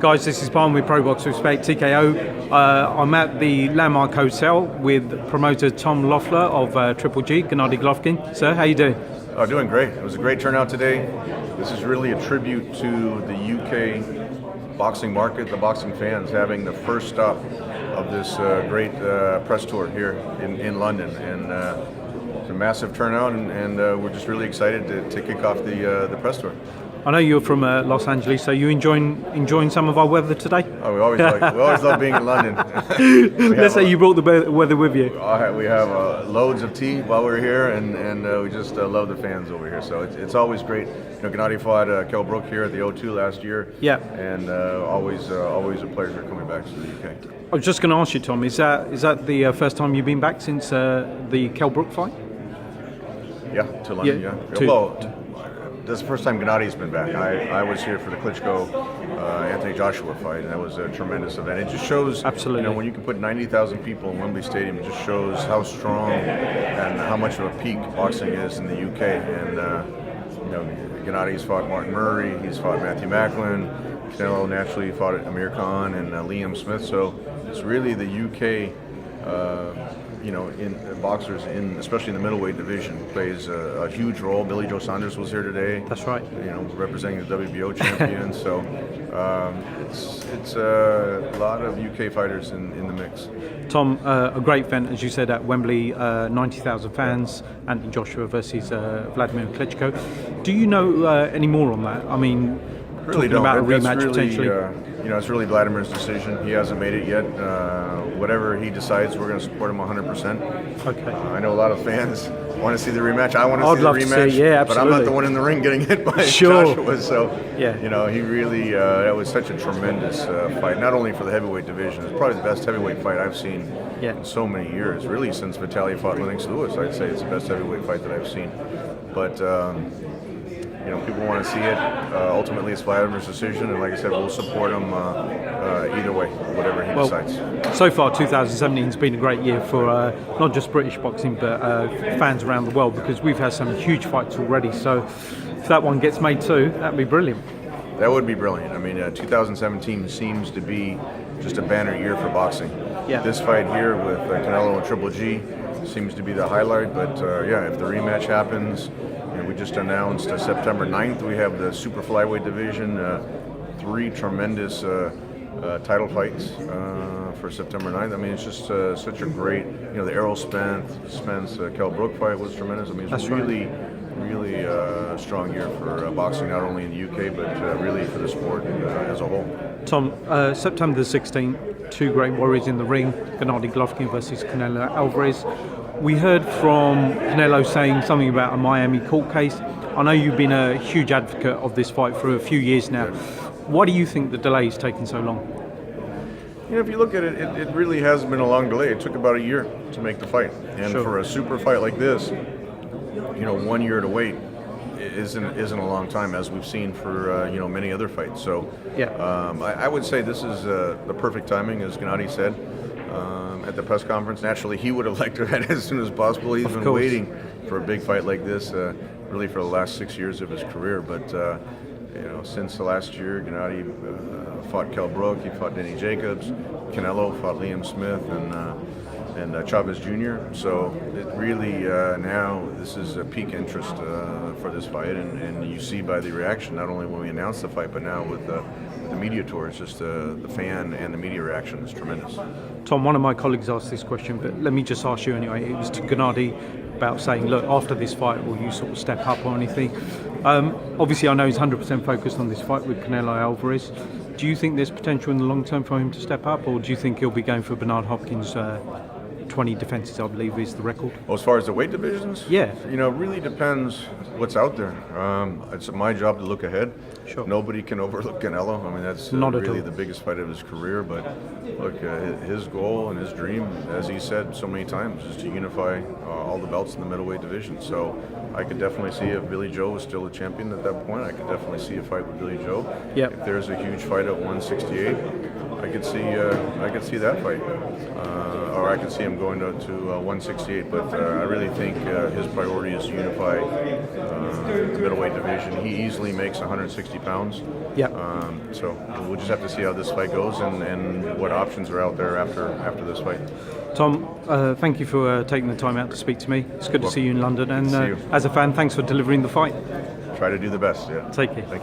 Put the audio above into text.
Guys, this is Palm with Pro Box Respect, TKO. I'm at the Landmark Hotel with promoter Tom Loeffler of Triple G, Gennady Golovkin. Sir, how you doing? Oh, doing great. It was a great turnout today. This is really a tribute to the UK boxing market, the boxing fans, having the first stop of this great press tour here in London. And it's a massive turnout, and we're just really excited to kick off the press tour. I know you're from Los Angeles, so you enjoying some of our weather today? Oh, we always love being in London. Let's say you brought the weather with you. We have loads of tea while we're here, and we just love the fans over here. So it's always great. You know, Gennady fought Kell Brook here at the O2 last year. Yeah. And always a pleasure coming back to the UK. I was just going to ask you, Tom, is that the first time you've been back since the Kell Brook fight? Yeah, to London. Yeah. This is the first time Gennady's been back. I was here for the Klitschko Anthony Joshua fight, and that was a tremendous event. It just shows, absolutely, you know, when you can put 90,000 people in Wembley Stadium, it just shows how strong and how much of a peak boxing is in the UK. And you know, Gennady's fought Martin Murray, he's fought Matthew Macklin, Canelo naturally fought Amir Khan and Liam Smith. So it's really the UK. You know, in boxers, especially in the middleweight division, plays a huge role. Billy Joe Saunders was here today. That's right. You know, representing the WBO champion. So it's a lot of UK fighters in the mix. Tom, a great event, as you said, at Wembley, 90,000 fans, Anthony Joshua versus Wladimir Klitschko. Do you know any more on that? I mean, really talking about a rematch really, potentially. You know, it's really Vladimir's decision. He hasn't made it yet. Whatever he decides, we're going to support him 100%. Okay. I know a lot of fans want to see the rematch. I want to see the rematch. See, yeah, but I'm not the one in the ring getting hit by Joshua. So, yeah. You know, he really, that was such a tremendous fight, not only for the heavyweight division. It's probably the best heavyweight fight I've seen in so many years. Really, since Vitaly fought Lennox Lewis, I'd say it's the best heavyweight fight that I've seen. But, you know, people want to see it. Ultimately, it's Vladimir's decision, and like I said, we'll support him either way, whatever he decides. So far, 2017 has been a great year for not just British boxing, but fans around the world, because we've had some huge fights already. So if that one gets made too, that'd be brilliant. That would be brilliant. I mean, 2017 seems to be just a banner year for boxing. Yeah. This fight here with Canelo and Triple G seems to be the highlight, but yeah, if the rematch happens, we just announced September 9th, we have the super flyweight division, 3 tremendous title fights for September 9th. I mean, it's just such a great, you know, the Errol Spence Kell Brook fight was tremendous. I mean, it's really strong year for boxing, not only in the UK, but really for the sport as a whole. Tom, September the 16th, 2 great warriors in the ring, Gennady Golovkin versus Canelo Alvarez. We heard from Canelo saying something about a Miami court case. I know you've been a huge advocate of this fight for a few years now. Why do you think the delay is taking so long? You know, if you look at it, it really hasn't been a long delay. It took about a year to make the fight. And for a super fight like this, you know, 1 year to wait isn't a long time, as we've seen for you know, many other fights. So yeah. I would say this is the perfect timing, as Gennady said. At the press conference, naturally, he would have liked to have had it as soon as possible. He's been waiting for a big fight like this, really for the last 6 years of his career. But you know, since the last year, Gennady fought Kell Brook, he fought Denny Jacobs, Canelo fought Liam Smith, and Chavez Jr. So it really now this is a peak interest for this fight, and you see by the reaction, not only when we announced the fight, but now with the media tour, it's just the fan and the media reaction is tremendous. Tom, one of my colleagues asked this question, but let me just ask you anyway. It was to Gennady about saying, look, after this fight, will you sort of step up or anything? Obviously, I know he's 100% focused on this fight with Canelo Alvarez. Do you think there's potential in the long term for him to step up, or do you think he'll be going for Bernard Hopkins' 20 defenses, I believe, is the record? Well, as far as the weight divisions? Yeah. You know, it really depends what's out there. It's my job to look ahead. Sure. Nobody can overlook Canelo. I mean, that's really the biggest fight of his career. But look, his goal and his dream, as he said so many times, is to unify all the belts in the middleweight division. So I could definitely see if Billy Joe was still a champion at that point, I could definitely see a fight with Billy Joe. Yep. If there's a huge fight at 168, I could see that fight, or I could see him going to 168. But I really think his priority is to unify the middleweight division. He easily makes 160 pounds. Yeah. So we'll just have to see how this fight goes and what options are out there after this fight. Tom, thank you for taking the time out to speak to me. It's good to see you in London, and See you. as a fan, thanks for delivering the fight. Try to do the best. Yeah. Take care. Thank you.